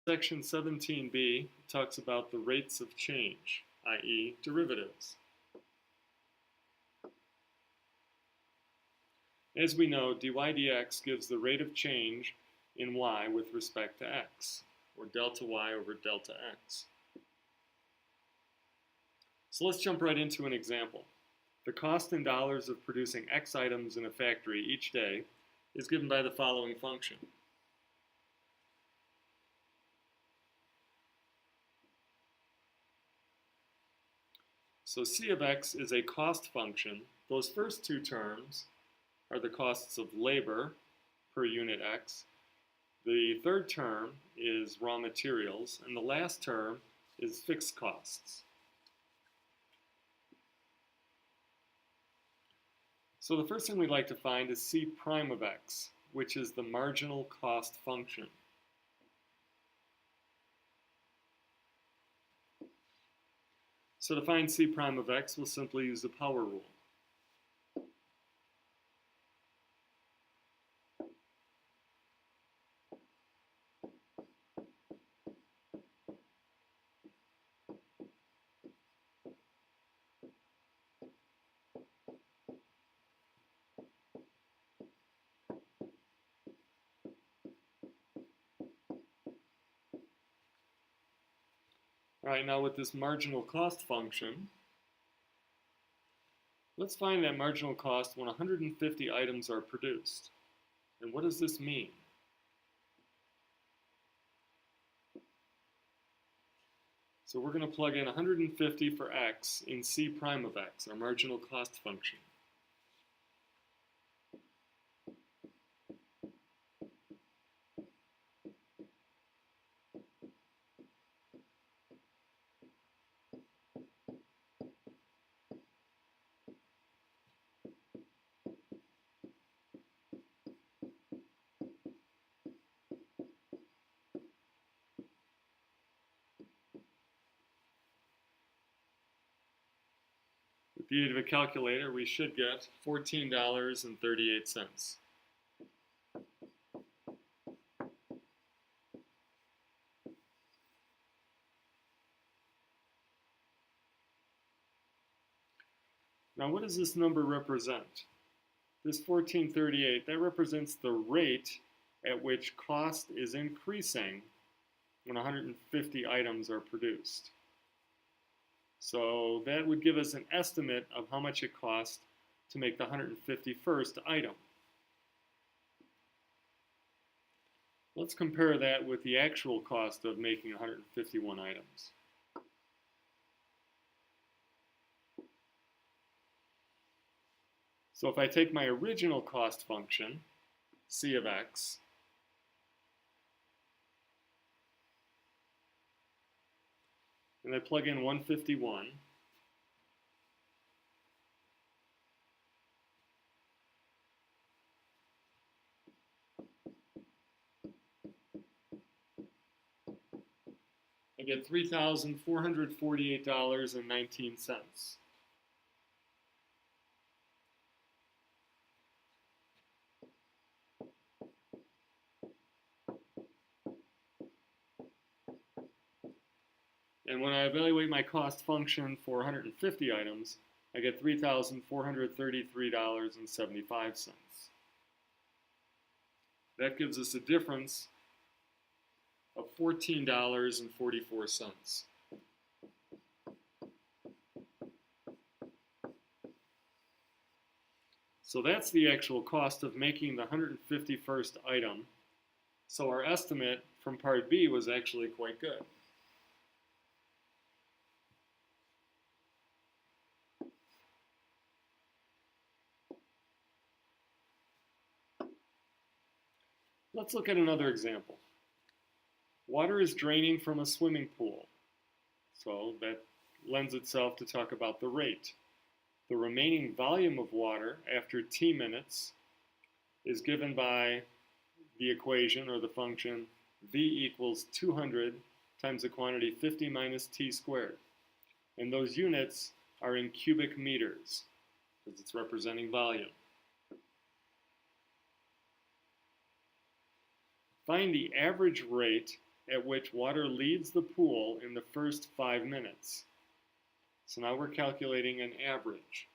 Section 17b talks about the rates of change, i.e. derivatives. As we know, dy dx gives the rate of change in y with respect to x, or delta y over delta x. So let's jump right into an example. The cost in dollars of producing x items in a factory each day is given by the following function. So c of x is a cost function. Those first two terms are the costs of labor per unit x. The third term is raw materials, and the last term is fixed costs. So the first thing we'd like to find is c prime of x, which is the marginal cost function. So to find c prime of x, we'll simply use the power rule. All right, now with this marginal cost function, let's find that marginal cost when 150 items are produced. And what does this mean? So we're going to plug in 150 for x in c prime of x, our marginal cost function. With the aid of a calculator, we should get $14.38. Now, what does this number represent? This 1438, that represents the rate at which cost is increasing when 150 items are produced. So that would give us an estimate of how much it costs to make the 151st item. Let's compare that with the actual cost of making 151 items. So if I take my original cost function, c of x, and I plug in 151, I get $3,448.19. And when I evaluate my cost function for 150 items, I get $3,433.75. That gives us a difference of $14.44. So that's the actual cost of making the 151st item. So our estimate from part B was actually quite good. Let's look at another example. Water is draining from a swimming pool. So that lends itself to talk about the rate. The remaining volume of water after t minutes is given by the equation or the function v equals 200 times the quantity 50 minus t squared. And those units are in cubic meters because it's representing volume. Find the average rate at which water leaves the pool in the first 5 minutes. So now we're calculating an average.